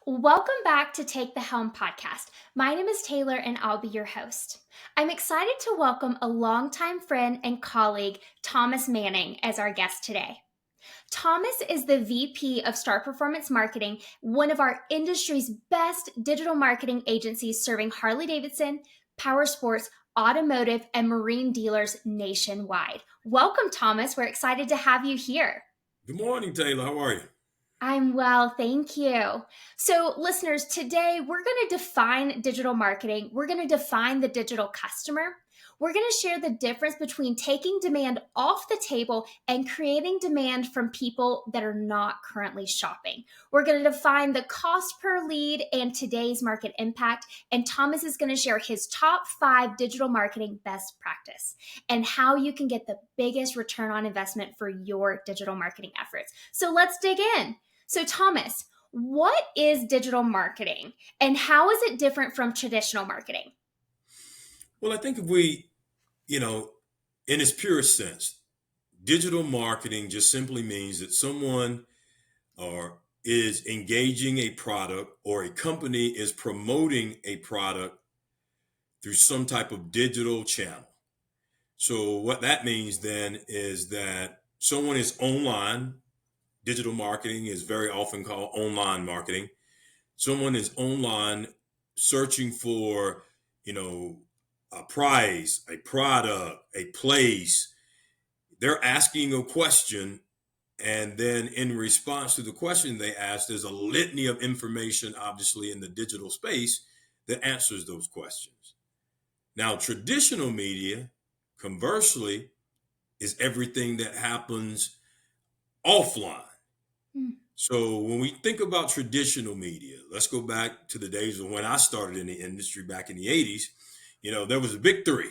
Welcome back to Take the Helm Podcast. My name is Taylor and I'll be your host. I'm excited to welcome a longtime friend and colleague, Thomas Manning, as our guest today. Thomas is the VP of Star Performance Marketing, one of our industry's best digital marketing agencies serving Harley-Davidson, Powersports, Automotive, and Marine dealers nationwide. Welcome, Thomas. We're excited to have you here. Good morning, Taylor. How are you? I'm well, thank you. So, listeners, today we're going to define digital marketing. We're going to define the digital customer. We're going to share the difference between taking demand off the table and creating demand from people that are not currently shopping. We're going to define the cost per lead and today's market impact. And Thomas is going to share his top 5 digital marketing best practice and how you can get the biggest return on investment for your digital marketing efforts. So let's dig in. So Thomas, what is digital marketing and how is it different from traditional marketing? Well, I think if we, in its purest sense, digital marketing just simply means that someone is engaging a product or a company is promoting a product through some type of digital channel. So what that means then is that someone is online. Digital marketing is very often called online marketing. Someone is online searching for, a price, a product, a place. They're asking a question, and then in response to the question they ask, there's a litany of information, obviously, in the digital space that answers those questions. Now, traditional media, conversely, is everything that happens offline. So when we think about traditional media, let's go back to the days of when I started in the industry back in the 80s. There was a big three.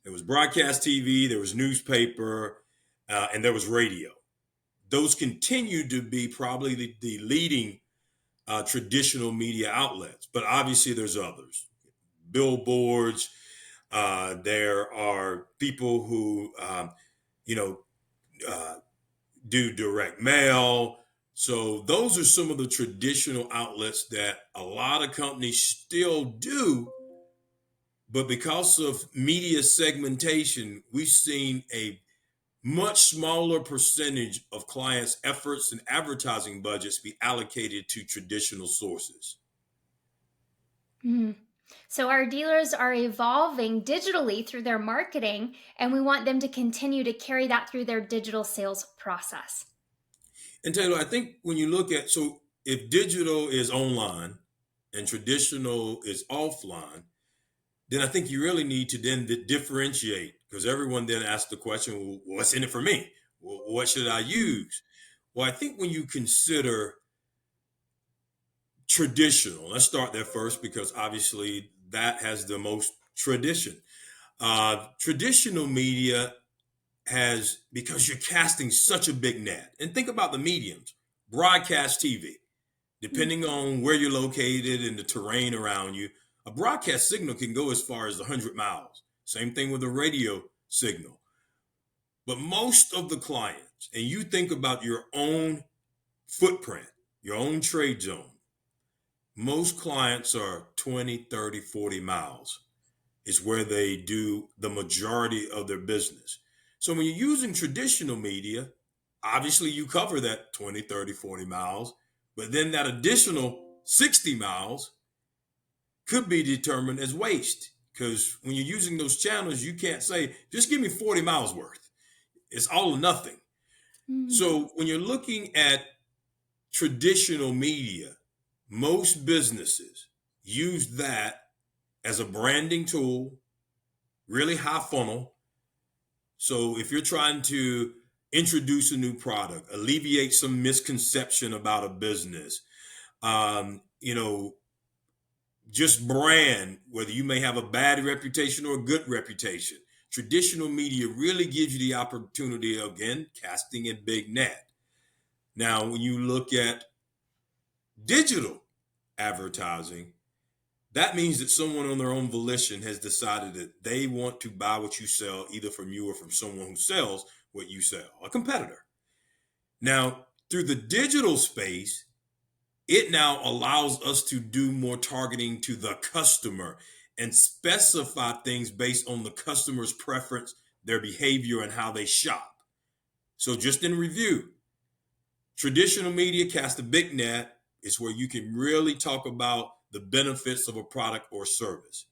There was broadcast TV, there was newspaper, and there was radio. Those continue to be probably the leading traditional media outlets, but obviously there's others. Billboards, there are people who, do direct mail. So those are some of the traditional outlets that a lot of companies still do. But because of media segmentation, we've seen a much smaller percentage of clients' efforts and advertising budgets be allocated to traditional sources. So our dealers are evolving digitally through their marketing, and we want them to continue to carry that through their digital sales process. And Taylor, I think when you look at, so if digital is online and traditional is offline, then I think you really need to then differentiate, because everyone then asks the question, well, what's in it for me? Well, what should I use? Well, I think when you consider traditional, let's start there first, because obviously that has the most tradition. Traditional media because you're casting such a big net. And think about the mediums, broadcast TV, depending on where you're located and the terrain around you, a broadcast signal can go as far as 100 miles. Same thing with a radio signal. But most of the clients, and you think about your own footprint, your own trade zone, most clients are 20, 30, 40 miles is where they do the majority of their business. So when you're using traditional media, obviously you cover that 20, 30, 40 miles, but then that additional 60 miles could be determined as waste, because when you're using those channels, you can't say, just give me 40 miles worth. It's all or nothing. So when you're looking at traditional media, most businesses use that as a branding tool, really high funnel. So if you're trying to introduce a new product, alleviate some misconception about a business, just brand, whether you may have a bad reputation or a good reputation, traditional media really gives you the opportunity of, again, casting a big net. Now, when you look at digital advertising, that means that someone on their own volition has decided that they want to buy what you sell, either from you or from someone who sells what you sell, a competitor. Now, through the digital space, it now allows us to do more targeting to the customer and specify things based on the customer's preference, their behavior, and how they shop. So just in review, traditional media casts a big net. Is where you can really talk about the benefits of a product or service.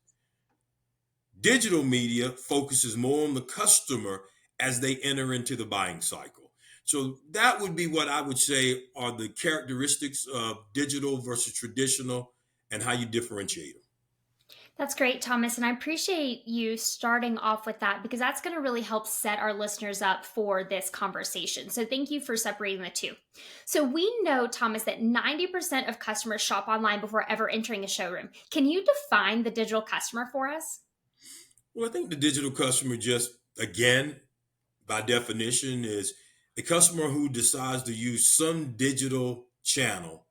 Digital media focuses more on the customer as they enter into the buying cycle. So that would be what I would say are the characteristics of digital versus traditional and how you differentiate them. That's great, Thomas. And I appreciate you starting off with that because that's going to really help set our listeners up for this conversation. So thank you for separating the two. So we know, Thomas, that 90% of customers shop online before ever entering a showroom. Can you define the digital customer for us? Well, I think the digital customer just, again, by definition, is a customer who decides to use some digital channel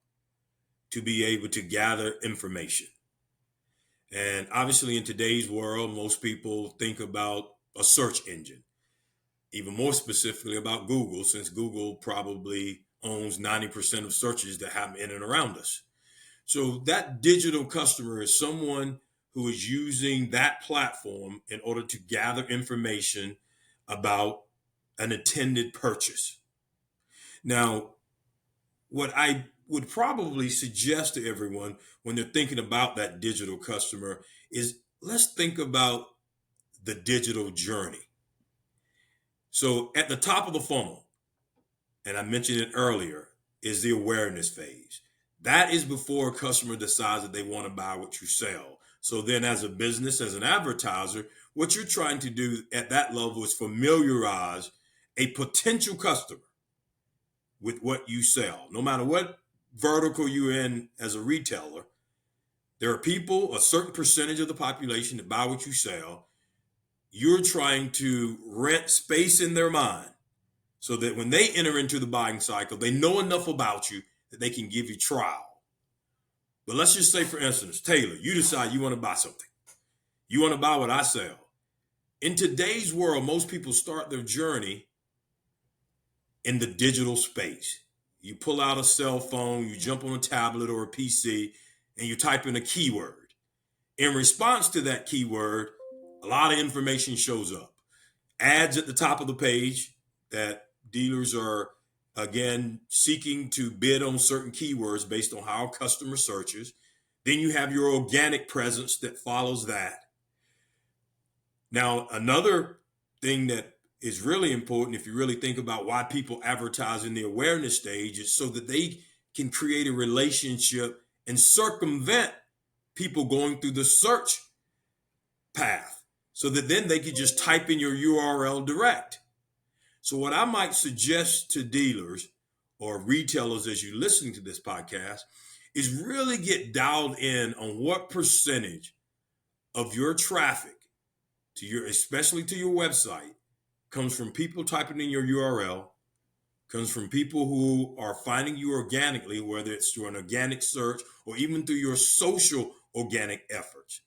to be able to gather information. And obviously, in today's world, most people think about a search engine, even more specifically about Google, since Google probably owns 90% of searches that happen in and around us. So that digital customer is someone who is using that platform in order to gather information about an intended purchase. Now, what I would probably suggest to everyone when they're thinking about that digital customer is let's think about the digital journey. So at the top of the funnel, and I mentioned it earlier, is the awareness phase. That is before a customer decides that they want to buy what you sell. So then as a business, as an advertiser, what you're trying to do at that level is familiarize a potential customer with what you sell. No matter what vertical you're in as a retailer, there are people, a certain percentage of the population that buy what you sell. You're trying to rent space in their mind so that when they enter into the buying cycle, they know enough about you that they can give you trial. But let's just say, for instance, Taylor, you decide you want to buy something. You want to buy what I sell. In today's world, most people start their journey in the digital space. You pull out a cell phone, you jump on a tablet or a PC, and you type in a keyword. In response to that keyword, a lot of information shows up. Ads at the top of the page that dealers are, again, seeking to bid on certain keywords based on how a customer searches. Then you have your organic presence that follows that. Now, another thing that is really important, if you really think about why people advertise in the awareness stage, is so that they can create a relationship and circumvent people going through the search path so that then they could just type in your URL direct. So what I might suggest to dealers or retailers as you listen to this podcast is really get dialed in on what percentage of your traffic to your, especially to your website, comes from people typing in your URL, comes from people who are finding you organically, whether it's through an organic search or even through your social organic efforts.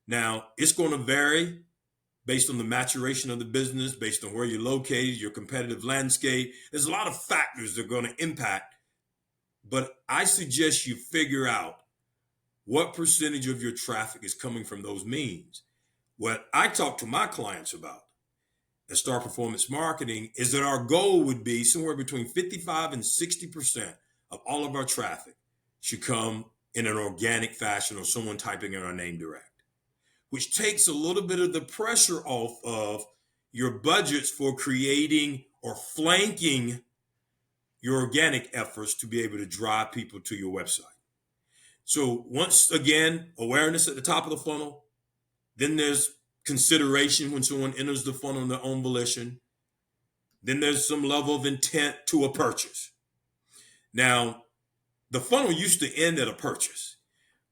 Now, it's going to vary based on the maturation of the business, based on where you're located, your competitive landscape. There's a lot of factors that are going to impact, but I suggest you figure out what percentage of your traffic is coming from those means. What I talk to my clients about at Star Performance Marketing is that our goal would be somewhere between 55 and 60% of all of our traffic should come in an organic fashion or someone typing in our name direct, which takes a little bit of the pressure off of your budgets for creating or flanking your organic efforts to be able to drive people to your website. So once again, awareness at the top of the funnel, then there's consideration when someone enters the funnel on their own volition. Then there's some level of intent to a purchase. Now, the funnel used to end at a purchase.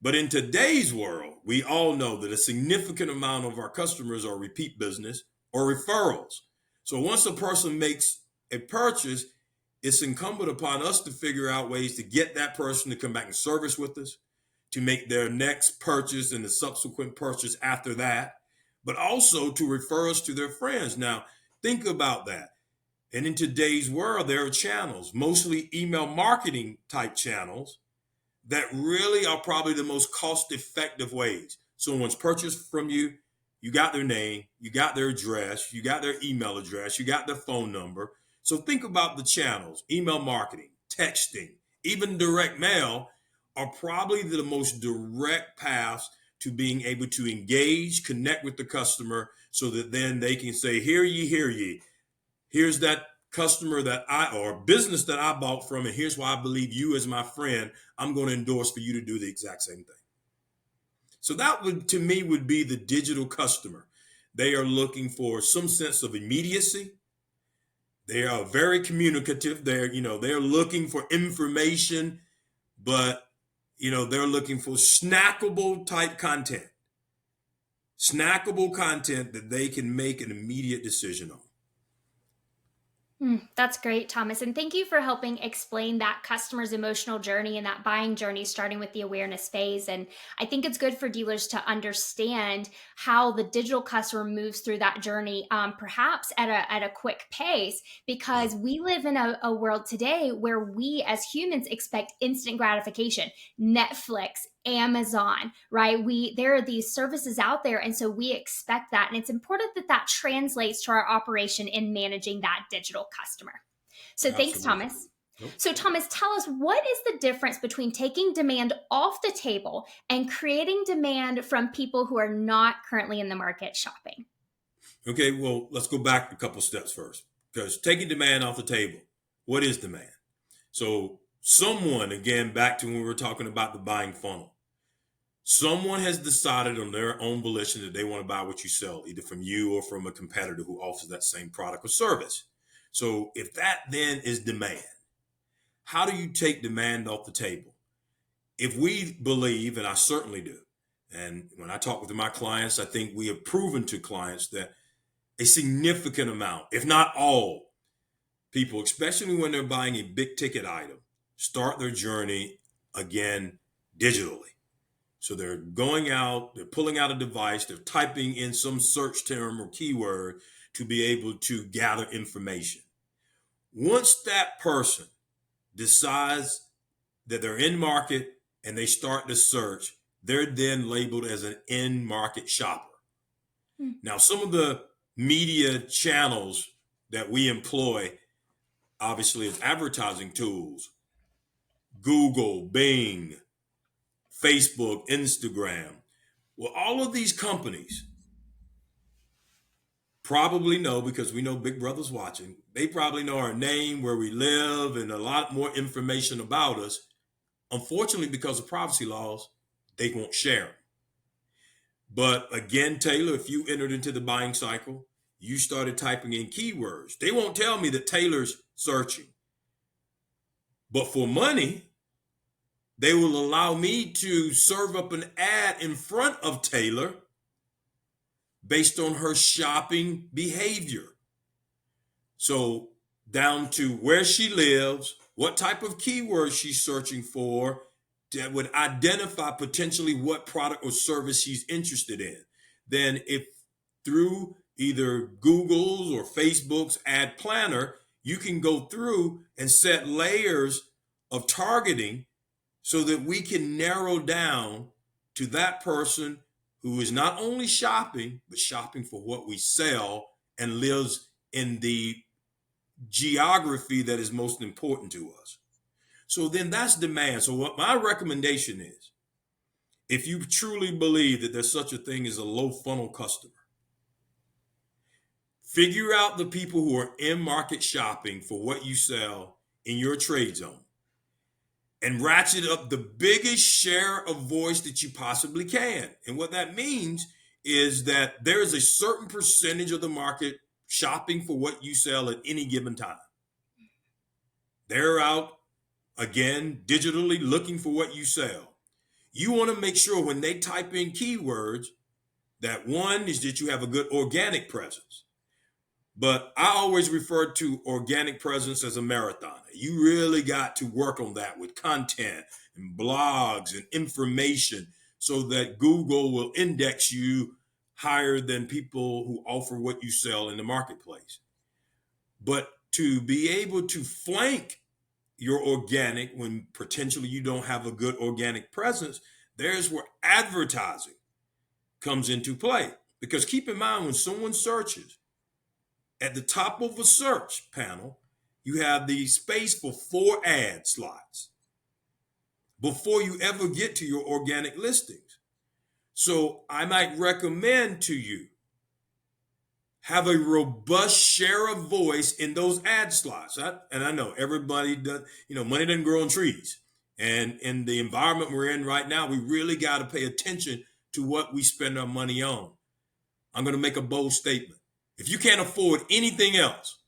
But in today's world, we all know that a significant amount of our customers are repeat business or referrals. So once a person makes a purchase, it's incumbent upon us to figure out ways to get that person to come back and service with us, to make their next purchase and the subsequent purchase after that, but also to refer us to their friends. Now, think about that. And in today's world, there are channels, mostly email marketing type channels, that really are probably the most cost-effective ways. Someone's purchased from you, you got their name, you got their address, you got their email address, you got their phone number. So think about the channels: email marketing, texting, even direct mail are probably the most direct paths to being able to engage, connect with the customer so that then they can say, hear ye. Here's that customer or business that I bought from, and here's why I believe you as my friend, I'm going to endorse for you to do the exact same thing. So that to me, would be the digital customer. They are looking for some sense of immediacy. They are very communicative. They're looking for information, but they're looking for snackable type content. Snackable content that they can make an immediate decision on. That's great, Thomas. And thank you for helping explain that customer's emotional journey and that buying journey, starting with the awareness phase. And I think it's good for dealers to understand how the digital customer moves through that journey, perhaps at a quick pace, because we live in a world today where we as humans expect instant gratification. Netflix, Amazon, right? There are these services out there. And so we expect that. And it's important that that translates to our operation in managing that digital customer. So Absolutely. Thanks, Thomas. Nope. So Thomas, tell us, what is the difference between taking demand off the table and creating demand from people who are not currently in the market shopping? Okay, well, let's go back a couple steps first, because taking demand off the table, what is demand? So someone, again, back to when we were talking about the buying funnel, someone has decided on their own volition that they want to buy what you sell, either from you or from a competitor who offers that same product or service. So if that then is demand, how do you take demand off the table? If we believe, and I certainly do, and when I talk with my clients, I think we have proven to clients that a significant amount, if not all, people, especially when they're buying a big ticket item, start their journey again digitally. So they're going out, they're pulling out a device, they're typing in some search term or keyword to be able to gather information. Once that person decides that they're in market and they start the search, they're then labeled as an in-market shopper. Now, some of the media channels that we employ, obviously, as advertising tools, Google, Bing, Facebook, Instagram. Well, all of these companies probably know, because we know Big Brother's watching, they probably know our name, where we live, and a lot more information about us. Unfortunately, because of privacy laws, they won't share them. But again, Taylor, if you entered into the buying cycle, you started typing in keywords, they won't tell me that Taylor's searching. But for money, they will allow me to serve up an ad in front of Taylor based on her shopping behavior. So down to where she lives, what type of keywords she's searching for that would identify potentially what product or service she's interested in. Then if through either Google's or Facebook's ad planner, you can go through and set layers of targeting so that we can narrow down to that person who is not only shopping, but shopping for what we sell and lives in the geography that is most important to us. So then that's demand. So what my recommendation is, if you truly believe that there's such a thing as a low funnel customer, figure out the people who are in market shopping for what you sell in your trade zone, and ratchet up the biggest share of voice that you possibly can. And what that means is that there is a certain percentage of the market shopping for what you sell at any given time. They're out, again, digitally looking for what you sell. You want to make sure when they type in keywords that one is that you have a good organic presence. But I always refer to organic presence as a marathon. You really got to work on that with content and blogs and information so that Google will index you higher than people who offer what you sell in the marketplace. But to be able to flank your organic when potentially you don't have a good organic presence, there's where advertising comes into play. Because keep in mind, when someone searches, at the top of a search panel, you have the space for 4 ad slots before you ever get to your organic listings. So I might recommend to you, have a robust share of voice in those ad slots. And I know everybody does, money doesn't grow on trees. And in the environment we're in right now, we really got to pay attention to what we spend our money on. I'm going to make a bold statement. If you can't afford anything else,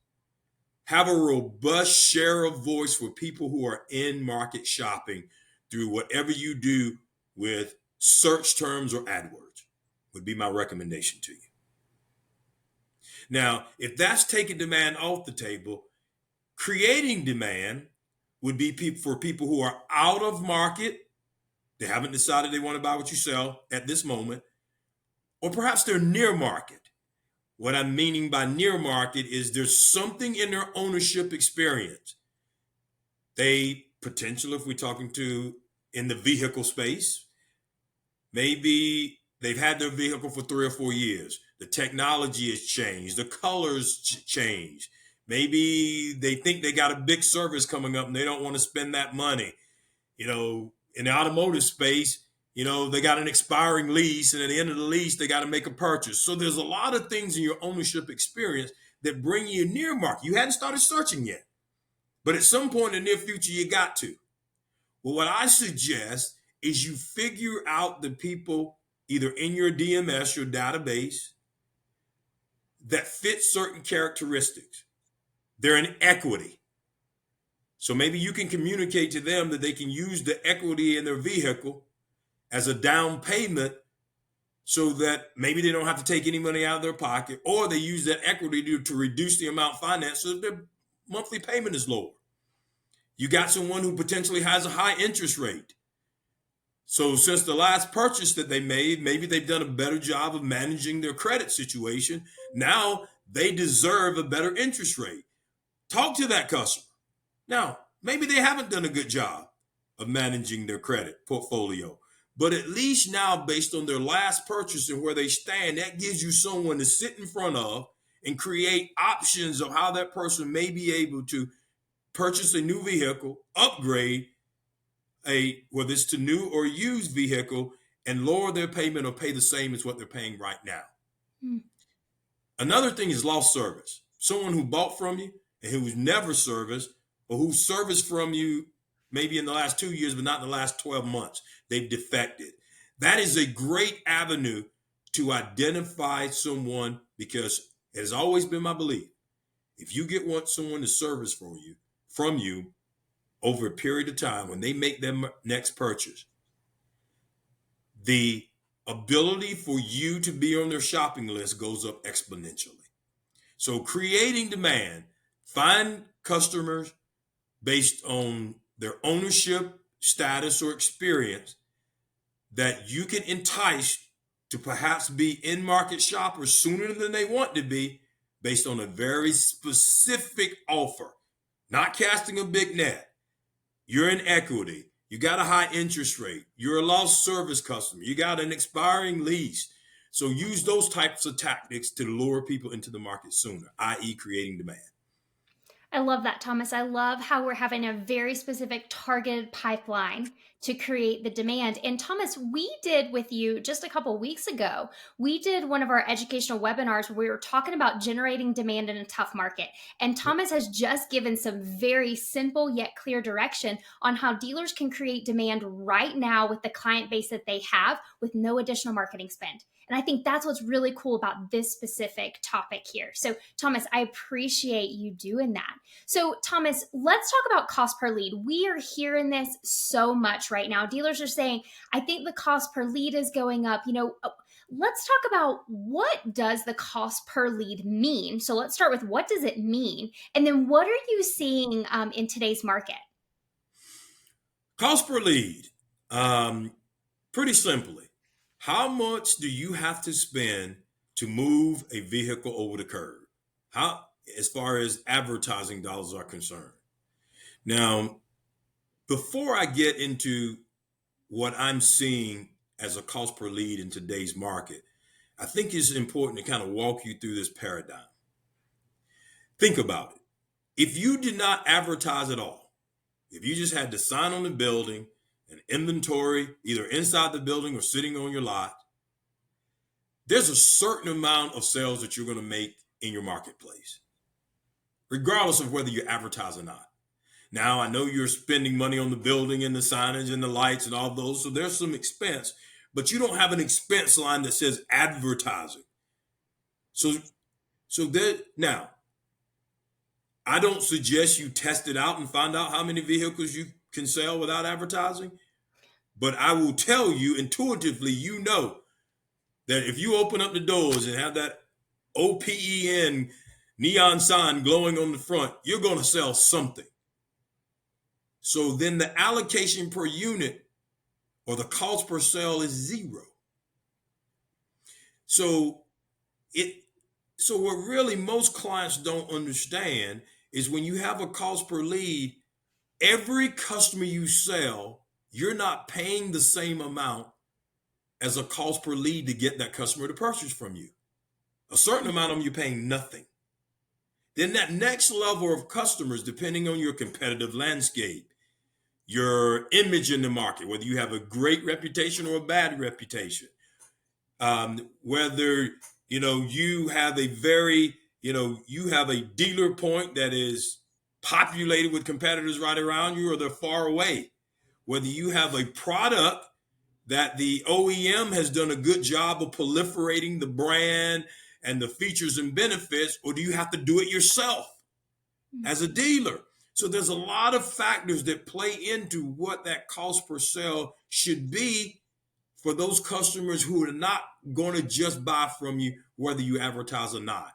have a robust share of voice for people who are in market shopping through whatever you do with search terms or AdWords, would be my recommendation to you. Now, if that's taking demand off the table, creating demand would be for people who are out of market. They haven't decided they want to buy what you sell at this moment, or perhaps they're near market. What I'm meaning by near market is there's something in their ownership experience. They potentially, if we're talking to in the vehicle space, maybe they've had their vehicle for 3 or 4 years. The technology has changed. The colors changed. Maybe they think they got a big service coming up and they don't want to spend that money. In the automotive space, they got an expiring lease, and at the end of the lease, they got to make a purchase. So there's a lot of things in your ownership experience that bring you near market. You hadn't started searching yet, but at some point in the near future, you got to. Well, what I suggest is you figure out the people either in your DMS, your database, that fit certain characteristics. They're in equity. So maybe you can communicate to them that they can use the equity in their vehicle as a down payment so that maybe they don't have to take any money out of their pocket, or they use that equity to reduce the amount financed so that their monthly payment is lower. You got someone who potentially has a high interest rate. So since the last purchase that they made, maybe they've done a better job of managing their credit situation. Now they deserve a better interest rate. Talk to that customer. Now, maybe they haven't done a good job of managing their credit portfolio, but at least now, based on their last purchase and where they stand, that gives you someone to sit in front of and create options of how that person may be able to purchase a new vehicle, upgrade whether it's to new or used vehicle, and lower their payment or pay the same as what they're paying right now. Another thing is lost service. Someone who bought from you and who was never serviced, or who serviced from you maybe in the last 2 years, but not in the last 12 months. They've defected. That is a great avenue to identify someone, because it has always been my belief, if you want someone to service from you over a period of time, when they make their next purchase, the ability for you to be on their shopping list goes up exponentially. So creating demand, find customers based on their ownership status or experience that you can entice to perhaps be in-market shoppers sooner than they want to be, based on a very specific offer, not casting a big net. You're in equity. You got a high interest rate. You're a lost service customer. You got an expiring lease. So use those types of tactics to lure people into the market sooner, i.e. creating demand. I love that, Thomas. I love how we're having a very specific targeted pipeline to create the demand. And Thomas, we did with you just a couple weeks ago, we did one of our educational webinars where we were talking about generating demand in a tough market. And Thomas has just given some very simple yet clear direction on how dealers can create demand right now with the client base that they have with no additional marketing spend. And I think that's what's really cool about this specific topic here. So Thomas, I appreciate you doing that. So Thomas, let's talk about cost per lead. We are hearing this so much right now. Dealers are saying, I think the cost per lead is going up. Let's talk about, what does the cost per lead mean? So let's start with, what does it mean? And then what are you seeing in today's market? Cost per lead, pretty simply, how much do you have to spend to move a vehicle over the curb? As far as advertising dollars are concerned. Now, Before I get into what I'm seeing as a cost per lead in today's market, I think it's important to kind of walk you through this paradigm. Think about it. If you did not advertise at all, if you just had the sign on the building and inventory either inside the building or sitting on your lot, there's a certain amount of sales that you're going to make in your marketplace, regardless of whether you advertise or not. Now, I know you're spending money on the building and the signage and the lights and all those, so there's some expense, but you don't have an expense line that says advertising. So now, I don't suggest you test it out and find out how many vehicles you can sell without advertising, but I will tell you intuitively, you know that if you open up the doors and have that OPEN neon sign glowing on the front, you're going to sell something. So then the allocation per unit or the cost per sale is zero. So what really most clients don't understand is when you have a cost per lead, every customer you sell, you're not paying the same amount as a cost per lead to get that customer to purchase from you. A certain amount of them you're paying nothing. Then that next level of customers, depending on your competitive landscape, your image in the market, whether you have a great reputation or a bad reputation, whether you have a dealer point that is populated with competitors right around you or they're far away, whether you have a product that the OEM has done a good job of proliferating the brand and the features and benefits, or do you have to do it yourself as a dealer? So there's a lot of factors that play into what that cost per sale should be for those customers who are not going to just buy from you, whether you advertise or not.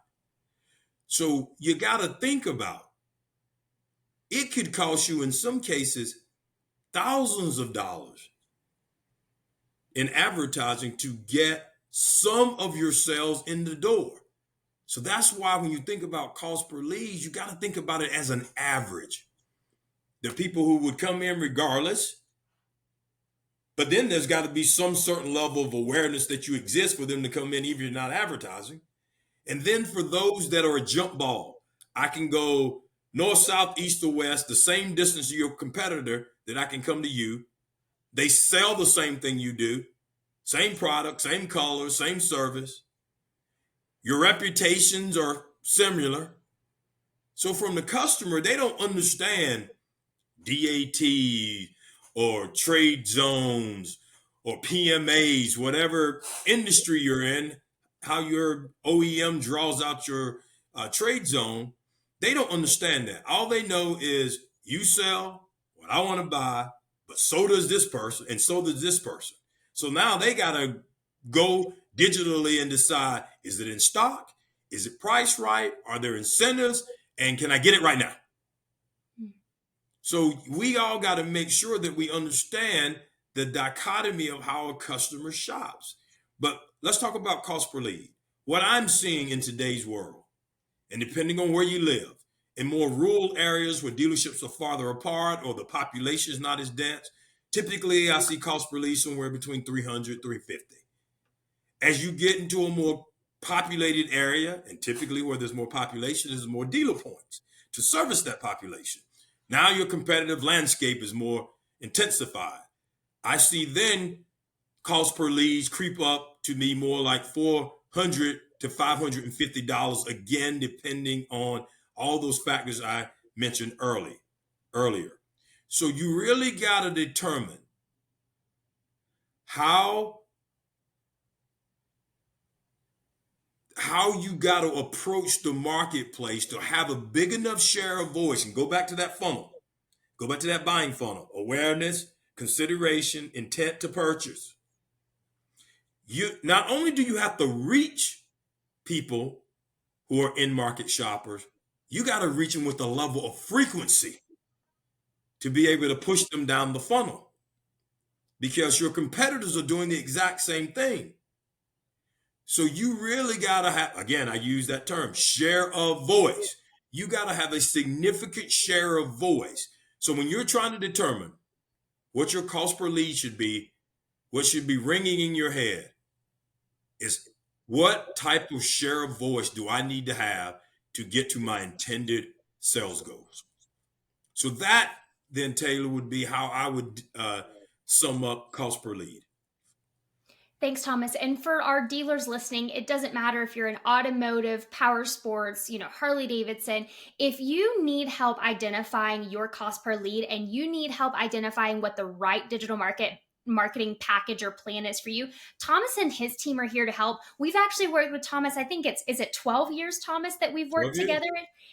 So you got to think about, it could cost you in some cases thousands of dollars in advertising to get some of your sales in the door. So that's why when you think about cost per lead, you got to think about it as an average. There are people who would come in regardless, but then there's got to be some certain level of awareness that you exist for them to come in even if you're not advertising. And then for those that are a jump ball, I can go north, south, east, or west, the same distance to your competitor that I can come to you. They sell the same thing you do, same product, same color, same service. Your reputations are similar. So from the customer, they don't understand DAT or trade zones or PMAs, whatever industry you're in, how your OEM draws out your trade zone. They don't understand that. All they know is you sell what I want to buy, but so does this person and so does this person. So now they got to go digitally and decide, is it in stock? Is it priced right? Are there incentives? And can I get it right now? So we all got to make sure that we understand the dichotomy of how a customer shops. But let's talk about cost per lead. What I'm seeing in today's world, and depending on where you live, in more rural areas where dealerships are farther apart or the population is not as dense, typically I see cost per lead somewhere between 300, 350. As you get into a more populated area, and typically where there's more population, there's more dealer points to service that population. Now your competitive landscape is more intensified. I see then cost per leads creep up to be more like $400 to $550 again, depending on all those factors I mentioned earlier. So you really got to determine how you got to approach the marketplace to have a big enough share of voice. And go back to that funnel. Go back to that buying funnel. Awareness, consideration, intent to purchase. You not only do you have to reach people who are in-market shoppers, you got to reach them with a level of frequency to be able to push them down the funnel, because your competitors are doing the exact same thing. So you really got to have, again, I use that term, share of voice. You got to have a significant share of voice. So when you're trying to determine what your cost per lead should be, what should be ringing in your head is what type of share of voice do I need to have to get to my intended sales goals? So that then, Taylor, would be how I would sum up cost per lead. Thanks, Thomas. And for our dealers listening, it doesn't matter if you're an automotive, Powersports, Harley-Davidson. If you need help identifying your cost per lead and you need help identifying what the right digital marketing package or plan is for you, Thomas and his team are here to help. We've actually worked with Thomas. I think is it 12 years, Thomas, that we've worked together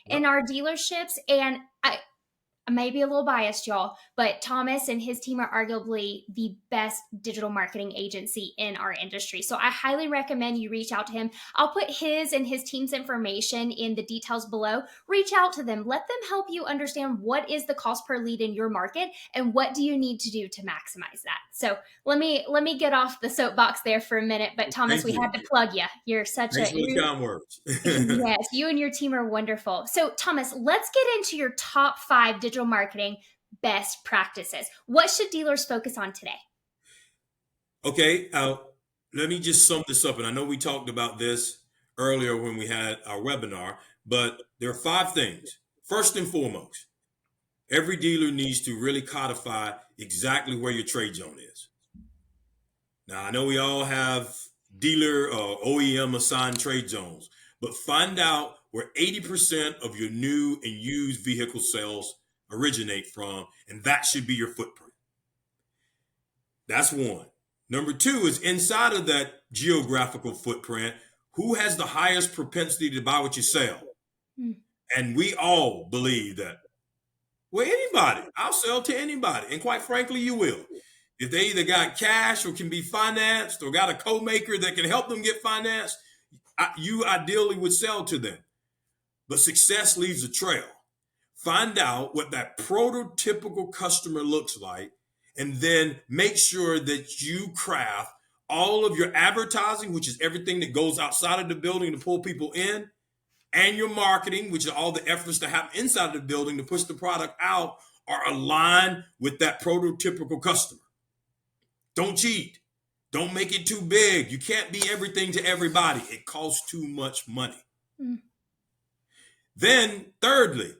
in our dealerships. And I may be a little biased, y'all, but Thomas and his team are arguably the best digital marketing agency in our industry. So I highly recommend you reach out to him. I'll put his and his team's information in the details below. Reach out to them. Let them help you understand what is the cost per lead in your market and what do you need to do to maximize that. So let me get off the soapbox there for a minute. But Thomas, we had to plug you. You're such Thanks for the kind words. Yes, you and your team are wonderful. So Thomas, let's get into your top 5 digital marketing best practices. What should dealers focus on today? Okay, let me just sum this up. And I know we talked about this earlier when we had our webinar, but there are 5 things. First and foremost, every dealer needs to really codify exactly where your trade zone is. Now, I know we all have dealer or OEM assigned trade zones, but find out where 80% of your new and used vehicle sales originate from, and that should be your footprint. That's one. Number 2 is inside of that geographical footprint, who has the highest propensity to buy what you sell? And we all believe that, well, anybody, I'll sell to anybody. And quite frankly, you will. If they either got cash or can be financed or got a co-maker that can help them get financed, you ideally would sell to them. But success leaves a trail. Find out what that prototypical customer looks like, and then make sure that you craft all of your advertising, which is everything that goes outside of the building to pull people in, and your marketing, which are all the efforts that happen inside of the building to push the product out, are aligned with that prototypical customer. Don't cheat. Don't make it too big. You can't be everything to everybody. It costs too much money. Then, thirdly,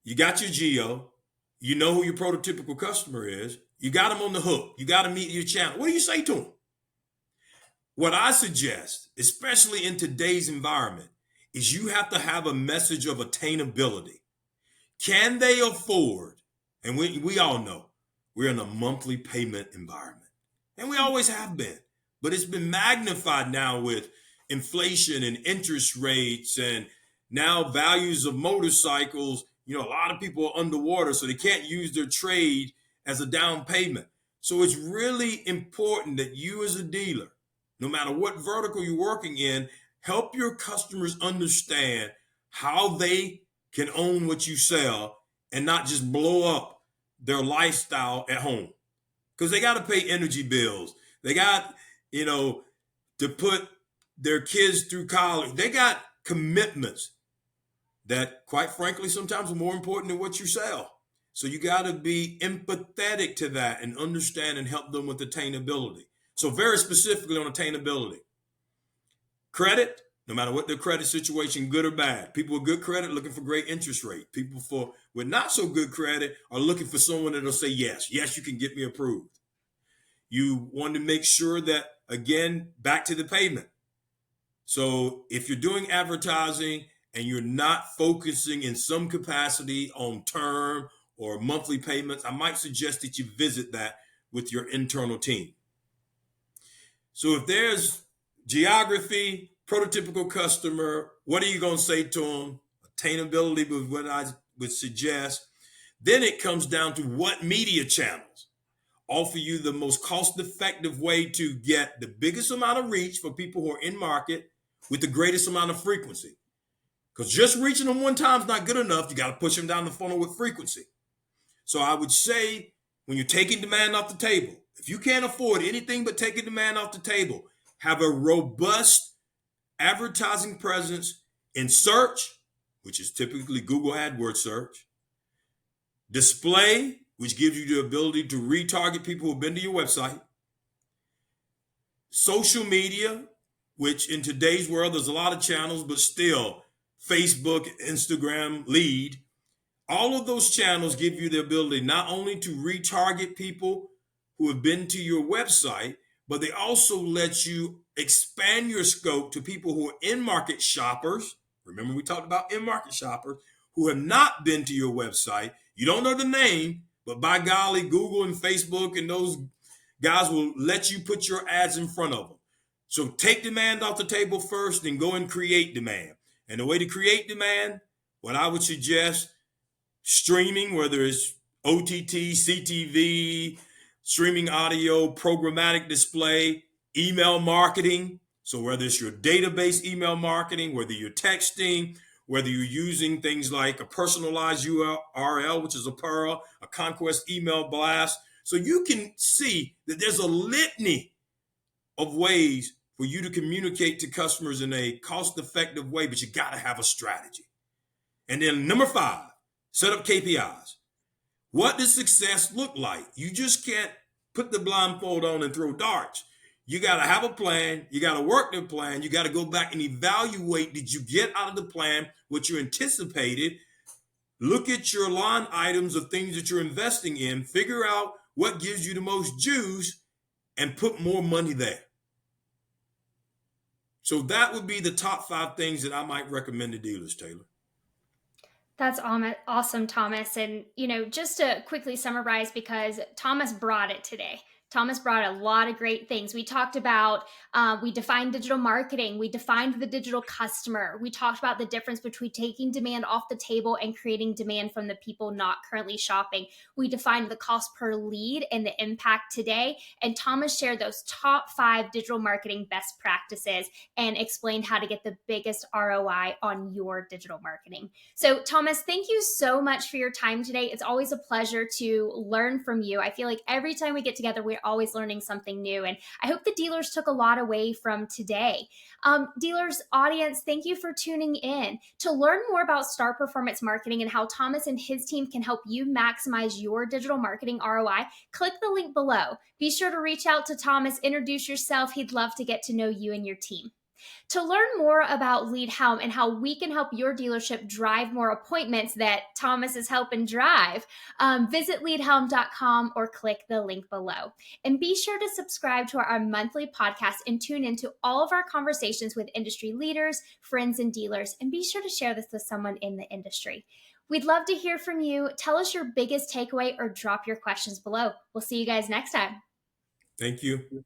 you got your geo. You know who your prototypical customer is. You got them on the hook. You got to meet your channel. What do you say to them? What I suggest, especially in today's environment, is you have to have a message of attainability. Can they afford? And we all know we're in a monthly payment environment. And we always have been. But it's been magnified now with inflation and interest rates and now values of motorcycles. A lot of people are underwater, so they can't use their trade as a down payment. So it's really important that you as a dealer, no matter what vertical you're working in, help your customers understand how they can own what you sell and not just blow up their lifestyle at home. Because they got to pay energy bills. They got, to put their kids through college. They got commitments that, quite frankly, sometimes are more important than what you sell. So you got to be empathetic to that and understand and help them with attainability. So very specifically on attainability. Credit, no matter what their credit situation, good or bad. People with good credit looking for great interest rate. People with not so good credit are looking for someone that'll say, yes, you can get me approved. You want to make sure that, again, back to the payment. So if you're doing advertising and you're not focusing in some capacity on term or monthly payments, I might suggest that you visit that with your internal team. So if there's geography, prototypical customer, what are you going to say to them? Attainability was what I would suggest. Then it comes down to what media channels offer you the most cost-effective way to get the biggest amount of reach for people who are in market with the greatest amount of frequency. Because just reaching them one time is not good enough. You got to push them down the funnel with frequency. So I would say when you're taking demand off the table, if you can't afford anything but taking demand off the table, have a robust advertising presence in search, which is typically Google AdWords search, display, which gives you the ability to retarget people who've been to your website. Social media, which in today's world, there's a lot of channels, but still Facebook, Instagram, Lead. All of those channels give you the ability not only to retarget people who have been to your website, but they also let you expand your scope to people who are in-market shoppers. Remember, we talked about in-market shoppers who have not been to your website. You don't know the name, but by golly, Google and Facebook and those guys will let you put your ads in front of them. So take demand off the table first, then go and create demand. And the way to create demand, what I would suggest, streaming, whether it's OTT, CTV, streaming audio, programmatic display, email marketing. So whether it's your database email marketing, whether you're texting, whether you're using things like a personalized URL, which is a Pearl, a conquest email blast. So you can see that there's a litany of ways for you to communicate to customers in a cost-effective way, but you got to have a strategy. And then number 5, set up KPIs. What does success look like? You just can't put the blindfold on and throw darts. You got to have a plan. You got to work the plan. You got to go back and evaluate, did you get out of the plan what you anticipated? Look at your line items of things that you're investing in. Figure out what gives you the most juice and put more money there. So that would be the top 5 things that I might recommend to dealers, Taylor. That's awesome, Thomas. And, just to quickly summarize, because Thomas brought it today. Thomas brought a lot of great things. We talked about, we defined digital marketing. We defined the digital customer. We talked about the difference between taking demand off the table and creating demand from the people not currently shopping. We defined the cost per lead and the impact today. And Thomas shared those top 5 digital marketing best practices and explained how to get the biggest ROI on your digital marketing. So Thomas, thank you so much for your time today. It's always a pleasure to learn from you. I feel like every time we get together, we're always learning something new. And I hope the dealers took a lot away from today. Dealers, audience, thank you for tuning in. To learn more about Star Performance Marketing and how Thomas and his team can help you maximize your digital marketing ROI, click the link below. Be sure to reach out to Thomas, introduce yourself. He'd love to get to know you and your team. To learn more about LeadHelm and how we can help your dealership drive more appointments that Thomas is helping drive, visit LeadHelm.com or click the link below. And be sure to subscribe to our monthly podcast and tune into all of our conversations with industry leaders, friends, and dealers. And be sure to share this with someone in the industry. We'd love to hear from you. Tell us your biggest takeaway or drop your questions below. We'll see you guys next time. Thank you.